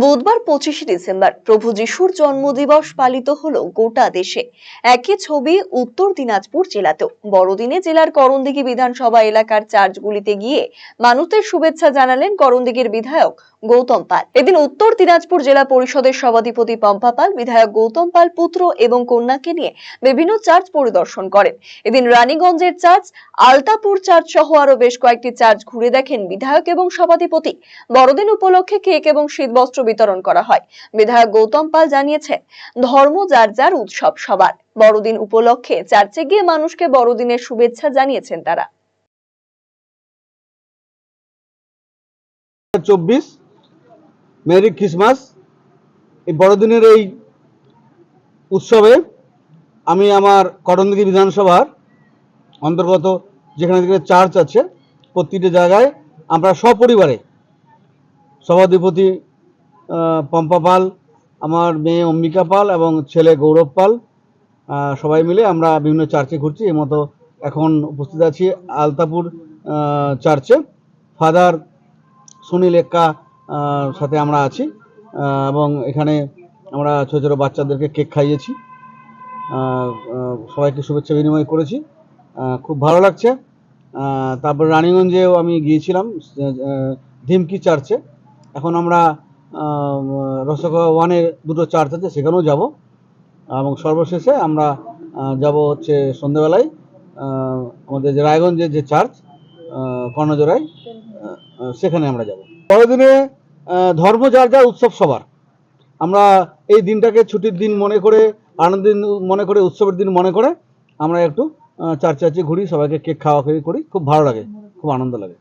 বুধবার 25শে ডিসেম্বর প্রভু যিশুর জন্মদিবস পালিত হলো গোটা দেশে। একই ছবি উত্তর দিনাজপুর জেলাতেও। বড়দিনে জেলার করণদিঘি বিধানসভা এলাকার চার্চগুলিতে গিয়ে মানুষদের শুভেচ্ছা জানালেন করণদিঘির বিধায়ক গৌতম পাল। এদিন উত্তর দিনাজপুর জেলা পরিষদের সভাধিপতি পম্পা পাল বিধায়ক গৌতম পাল পুত্র এবং কন্যাকে নিয়ে বিভিন্ন চার্চ পরিদর্শন করেন। এদিন রানীগঞ্জের চার্চ, আলতাপুর চার্চ সহ আরো বেশ কয়েকটি চার্চ ঘুরে দেখেন বিধায়ক এবং সভাধিপতি। বড়দিন উপলক্ষে কেক এবং শীতবস্ত্র বিতরণ করা হয়। বিধায়ক গৌতম পাল জানিয়েছেন, ধর্ম যার যার, উৎসব সবার। বড়দিন উপলক্ষে চার্চে গিয়ে মানুষকে বড়দিনের শুভেচ্ছা জানিয়েছেন তারা। 24 মেরি ক্রিসমাস। এই বড়দিনের এই উৎসবে আমি আমার করণদিঘি বিধানসভার অন্তর্গত যেখানে চার্চ আছে প্রতিটি জায়গায় আমরা সপরিবারে সভাধিপতি পম্পা পাল, আমার মেয়ে অম্বিকা পাল এবং ছেলে গৌরব পাল সবাই মিলে আমরা বিভিন্ন চার্চে ঘুরছি। এই মতো এখন উপস্থিত আছি আলতাপুর চার্চে। ফাদার সুনীল এক্কা সাথে আমরা আছি এবং এখানে আমরা ছোটো ছোটো বাচ্চাদেরকে কেক খাইয়েছি, সবাইকে শুভেচ্ছা বিনিময় করেছি, খুব ভালো লাগছে। তারপর রানীগঞ্জেও আমি গিয়েছিলাম ধিমকি চার্চে। এখন আমরা রসগোয়া ওয়ানের দুটো চার্চ আছে, সেখানেও যাব এবং সর্বশেষে আমরা যাব হচ্ছে সন্ধ্যেবেলায় আমাদের যে রায়গঞ্জের যে চার্চ কর্ণজোড়ায়, সেখানে আমরা যাব। বড়দিনে ধর্ম যার যার, উৎসব সবার। আমরা এই দিনটাকে ছুটির দিন মনে করে, আনন্দের দিন মনে করে, উৎসবের দিন মনে করে আমরা একটু চার্চে ঘুরি, সবাইকে কেক খাওয়া করি, খুব ভালো লাগে, খুব আনন্দ লাগে।